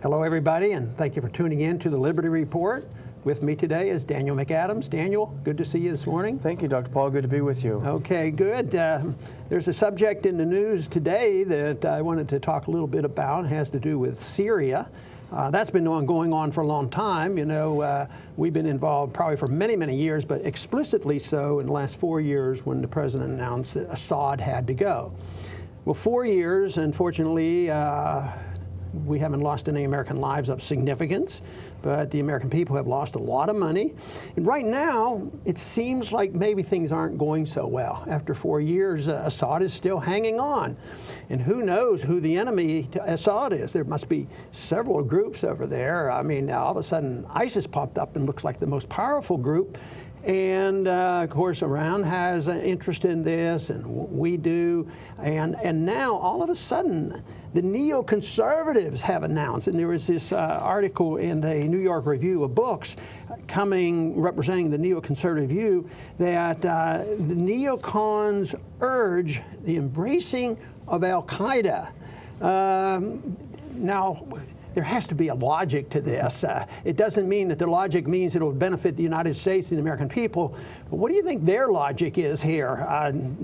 Hello, everybody, and thank you for tuning in to the Liberty Report. With me today is Daniel McAdams. Daniel, good to see you this morning. Thank you, Dr. Paul. Good to be with you. Okay, good. There's a subject in the news today that I wanted to talk a little bit about. It has to do with Syria. That's been going on for a long time. You know, we've been involved probably for many, many years, but explicitly so in the last 4 years when the president announced that Assad had to go. Well, 4 years, unfortunately, we haven't lost any American lives of significance, but the American people have lost a lot of money. And right now, it seems like maybe things aren't going so well. After 4 years, Assad is still hanging on. And who knows who the enemy to Assad is? There must be several groups over there. I mean, all of a sudden, ISIS popped up and looks like the most powerful group. And of course, Iran has an interest in this, and we do. And now, all of a sudden, the neoconservatives have announced, and there was this article in the New York Review of Books representing the neoconservative view, that the neocons urge the embracing of Al-Qaeda. Now, there has to be a logic to this. It doesn't mean that the logic means it will benefit the United States and the American people. But what do you think their logic is here?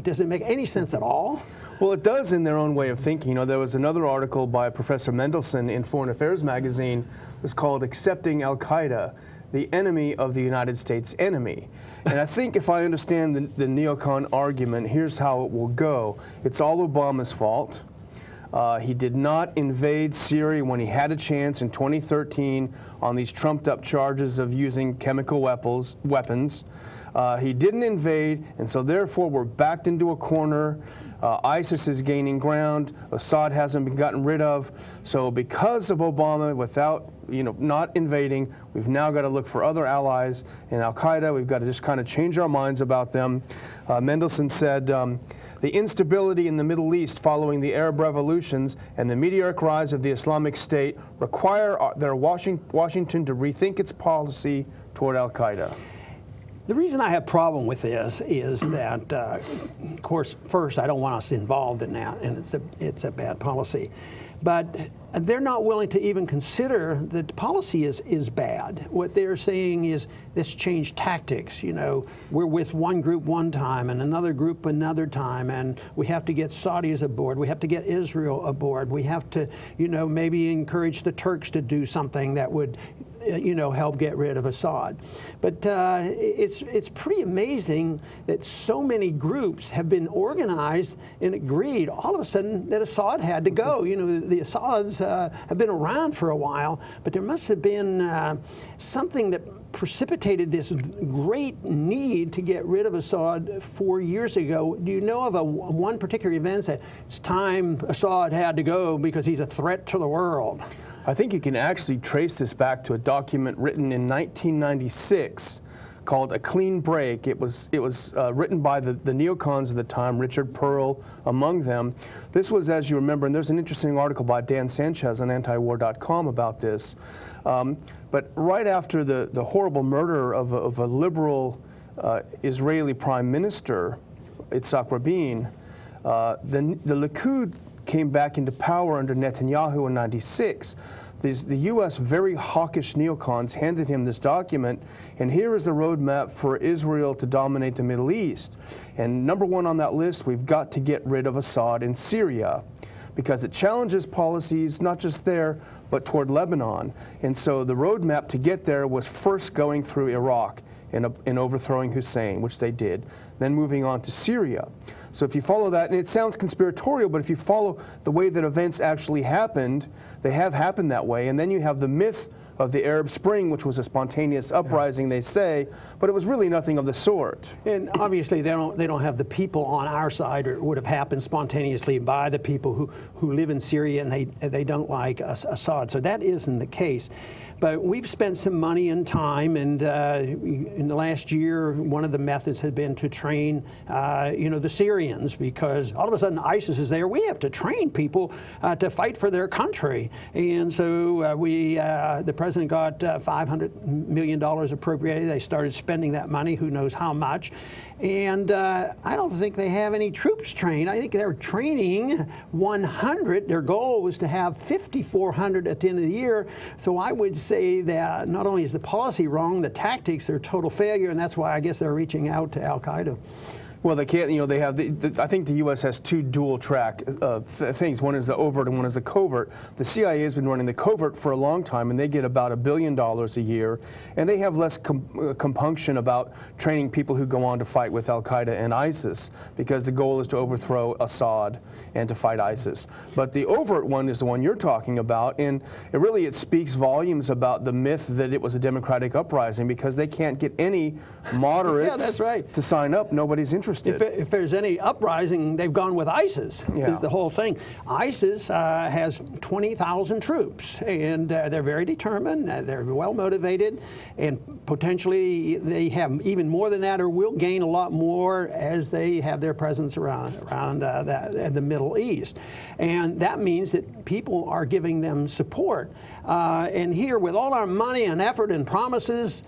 Does it make any sense at all? Well, it does in their own way of thinking. You know, there was another article by Professor Mendelsohn in Foreign Affairs magazine. It was called "Accepting Al-Qaeda, the Enemy of the United States Enemy." And I think if I understand the neocon argument, here's how it will go. It's all Obama's fault. He did not invade Syria when he had a chance in 2013 on these trumped-up charges of using chemical weapons. He didn't invade, and so therefore we're backed into a corner. ISIS is gaining ground. Assad hasn't been gotten rid of. So because of Obama, without not invading, we've now got to look for other allies in Al-Qaeda. We've got to just kind of change our minds about them. Mendelsohn said, the instability in the Middle East following the Arab revolutions and the meteoric rise of the Islamic State require Washington to rethink its policy toward Al-Qaeda. The reason I have a problem with this is that, of course, first, I don't want us involved in that, and it's a bad policy. But they're not willing to even consider that the policy is bad. What they're saying is let's change tactics. You know, we're with one group one time and another group another time, and we have to get Saudis aboard. We have to get Israel aboard. We have to, maybe encourage the Turks to do something that would help get rid of Assad. But it's pretty amazing that so many groups have been organized and agreed all of a sudden that Assad had to go. The Assads have been around for a while, but there must have been something that precipitated this great need to get rid of Assad 4 years ago. Do you know of one particular event that it's time Assad had to go because he's a threat to the world? I think you can actually trace this back to a document written in 1996 called A Clean Break. It was written by the neocons of the time, Richard Pearl among them. This was, as you remember, and there's an interesting article by Dan Sanchez on antiwar.com about this. But right after the horrible murder of a liberal Israeli prime minister, Yitzhak Rabin, the Likud came back into power under Netanyahu in '96. The U.S. very hawkish neocons handed him this document, and here is the roadmap for Israel to dominate the Middle East. And number one on that list, we've got to get rid of Assad in Syria, because it challenges policies not just there, but toward Lebanon. And so the roadmap to get there was first going through Iraq and overthrowing Hussein, which they did, then moving on to Syria. So if you follow that, and it sounds conspiratorial, but if you follow the way that events actually happened, they have happened that way. And then you have the myth of the Arab Spring, which was a spontaneous uprising, they say, but it was really nothing of the sort. And obviously, they don't have the people on our side, or it would have happened spontaneously by the people who live in Syria, and they don't like Assad. So that isn't the case. But we've spent some money and time, and in the last year, one of the methods had been to train, the Syrians, because all of a sudden ISIS is there. We have to train people to fight for their country, and so the president president got $500 million appropriated. They started spending that money, who knows how much. And I don't think they have any troops trained. I think they're training 100. Their goal was to have 5,400 at the end of the year. So I would say that not only is the policy wrong, the tactics are a total failure, and that's why I guess they're reaching out to Al-Qaeda. Well, they can't, they have, I think the U.S. has two dual track things. One is the overt and one is the covert. The CIA has been running the covert for a long time, and they get about $1 billion a year, and they have less compunction about training people who go on to fight with Al-Qaeda and ISIS, because the goal is to overthrow Assad and to fight ISIS. But the overt one is the one you're talking about, and it speaks volumes about the myth that it was a democratic uprising, because they can't get any moderates yeah, that's right. to sign up. Nobody's interested. If there's any uprising, they've gone with ISIS, is the whole thing. ISIS has 20,000 troops, and they're very determined, they're well motivated, and potentially they have even more than that, or will gain a lot more as they have their presence around the Middle East. And that means that people are giving them support. And here, with all our money and effort and promises,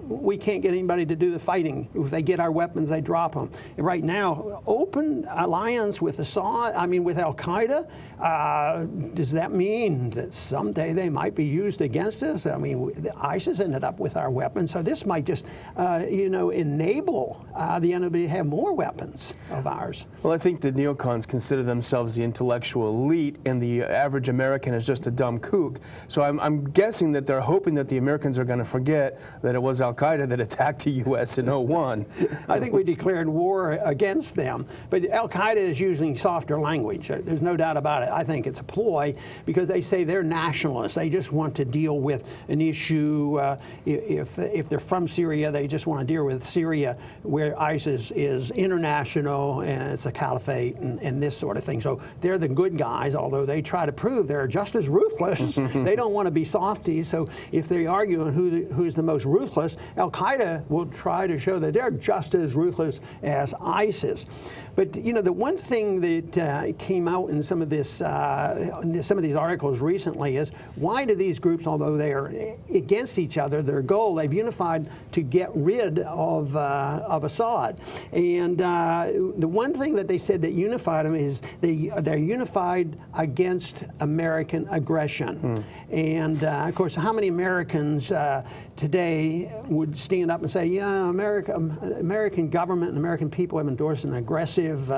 we can't get anybody to do the fighting. If they get our weapons, they drop them. Right now, open alliance with with Al-Qaeda, does that mean that someday they might be used against us? I mean, ISIS ended up with our weapons, so this might just, enable the enemy to have more weapons of ours. Well, I think the neocons consider themselves the intellectual elite, and the average American is just a dumb kook. So I'm guessing that they're hoping that the Americans are going to forget that it was Al-Qaeda that attacked the U.S. in 2001. I think we declared war against them, but Al-Qaeda is using softer language. There's no doubt about it. I think it's a ploy, because they say they're nationalists. They just want to deal with an issue. If they're from Syria, they just want to deal with Syria, where ISIS is international and it's a caliphate and this sort of thing. So they're the good guys, although they try to prove they're just as ruthless. They don't want to be softies. So if they argue on who's the most ruthless, Al-Qaeda will try to show that they're just as ruthless as ISIS. But the one thing that came out in some of these articles recently is, why do these groups, although they are against each other, their goal, they've unified to get rid of Assad. And the one thing that they said that unified them is they're unified against American aggression. And of course, how many Americans today would stand up and say, yeah, American government and American people have endorsed an aggressive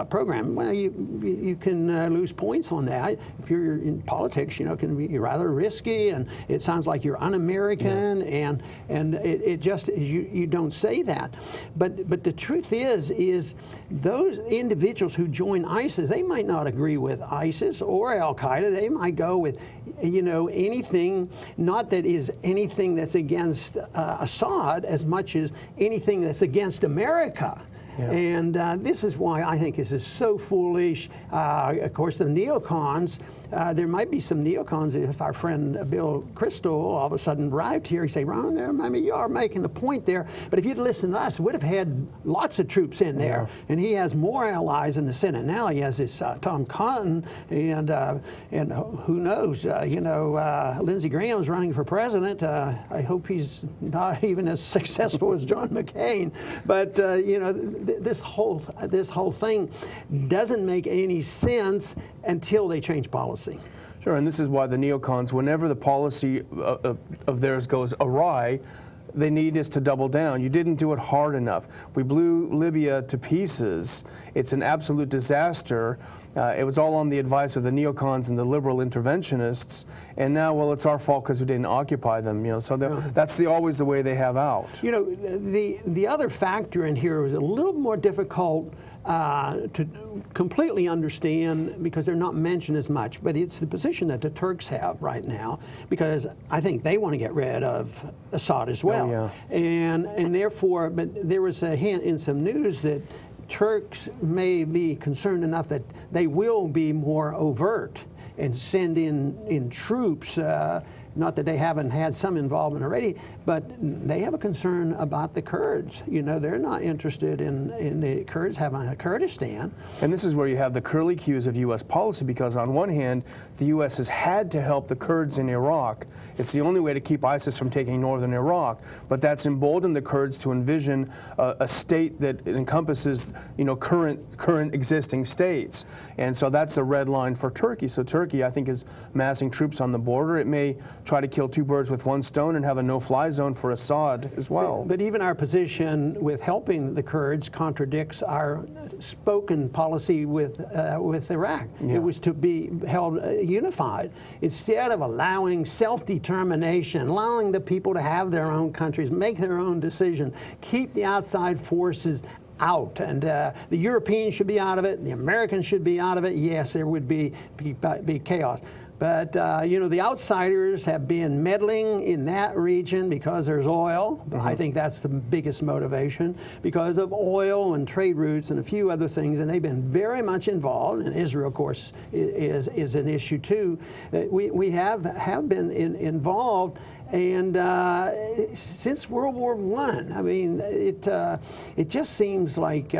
program? Well, you can lose points on that. If you're in politics, it can be rather risky, and it sounds like you're un-American, and it just is, you don't say that. But the truth is those individuals who join ISIS, they might not agree with ISIS or Al-Qaeda. They might go with anything, not that is anything that's against Assad as much as anything that's against America. Yeah. And this is why I think this is so foolish. Of course, the neocons, there might be some neocons. If our friend Bill Crystal all of a sudden arrived here, he'd say, Ron, you are making a point there. But if you'd listened to us, we'd have had lots of troops in there. Yeah. And he has more allies in the Senate now. He has this Tom Cotton, and who knows? Lindsey Graham's running for president. I hope he's not even as successful as John McCain. But this whole thing doesn't make any sense until they change policy. Sure, and this is why the neocons, whenever the policy of theirs goes awry, they need us to double down. You didn't do it hard enough. We blew Libya to pieces. It's an absolute disaster. It was all on the advice of the neocons and the liberal interventionists, and now, well, it's our fault because we didn't occupy them. So that's always the way they have out. The other factor in here is a little more difficult to completely understand, because they're not mentioned as much, but it's the position that the Turks have right now, because I think they want to get rid of Assad as well. Oh, yeah. And therefore, but there was a hint in some news that Turks may be concerned enough that they will be more overt and send in troops not that they haven't had some involvement already, but they have a concern about the Kurds. You know, they're not interested in the Kurds having a Kurdistan. And this is where you have the curlicues of U.S. policy, because on one hand, the U.S. has had to help the Kurds in Iraq. It's the only way to keep ISIS from taking northern Iraq, but that's emboldened the Kurds to envision a state that encompasses, you know, current existing states. And so that's a red line for Turkey. So Turkey, I think, is massing troops on the border. It may try to kill two birds with one stone and have a no-fly zone for Assad as well. But even our position with helping the Kurds contradicts our spoken policy with Iraq. Yeah. It was to be held unified. Instead of allowing self-determination, allowing the people to have their own countries, make their own decision, keep the outside forces out, and the Europeans should be out of it, the Americans should be out of it. Yes, there would be chaos. But, you know, the outsiders have been meddling in that region because there's oil. Mm-hmm. I think that's the biggest motivation, because of oil and trade routes and a few other things, and they've been very much involved. And Israel, of course, is an issue too. We have been involved. And since World War I mean, it just seems like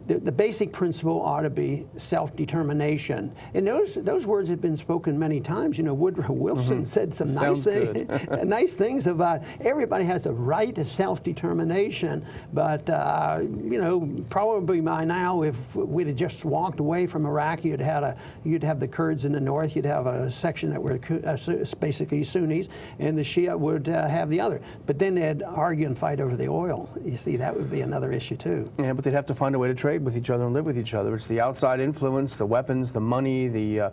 the basic principle ought to be self-determination. And those words have been spoken many times. You know, Woodrow Wilson said some nice things about everybody has a right to self-determination. But you know, probably by now, if we'd have just walked away from Iraq, you'd have the Kurds in the north. You'd have a section that were basically Sunnis, and the Shia would have the other. But then they'd argue and fight over the oil. You see, that would be another issue too. Yeah, but they'd have to find a way to trade with each other and live with each other. It's the outside influence, the weapons, the money, the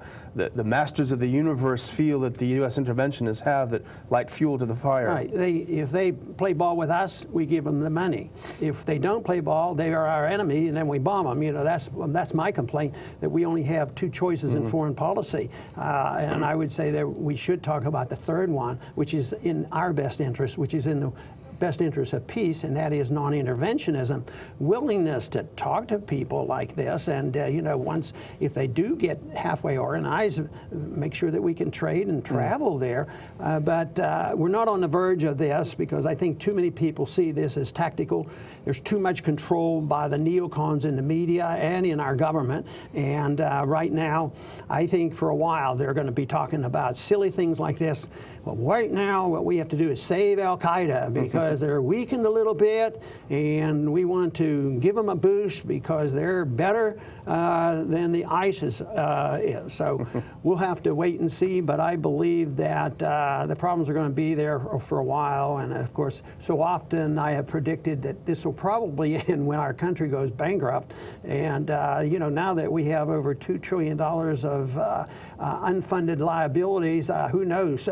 masters of the universe feel that the U.S. interventionists have that light fuel to the fire. Right. If they play ball with us, we give them the money. If they don't play ball, they are our enemy, and then we bomb them. You know, that's my complaint, that we only have two choices in foreign policy. And I would say that we should talk about the third one, which is in our best interest, which is in the best interest of peace, and that is non-interventionism, willingness to talk to people like this, and you know, if they do get halfway organized, make sure that we can trade and travel there. But we're not on the verge of this, because I think too many people see this as tactical. There's too much control by the neocons in the media and in our government, and right now, I think for a while they're going to be talking about silly things like this. Well, right now, what we have to do is save Al-Qaeda, because they're weakened a little bit, and we want to give them a boost because they're better than the ISIS is. So we'll have to wait and see, but I believe that the problems are going to be there for a while. And of course, so often I have predicted that this will probably end when our country goes bankrupt. And you know, now that we have over $2 trillion of unfunded liabilities, who knows?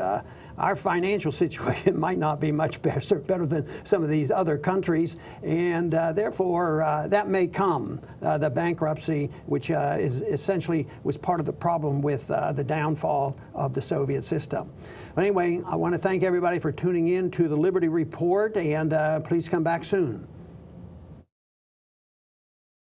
Our financial situation might not be much better than some of these other countries, and therefore that may come, the bankruptcy, which is essentially was part of the problem with the downfall of the Soviet system. But anyway, I want to thank everybody for tuning in to the Liberty Report, and please come back soon.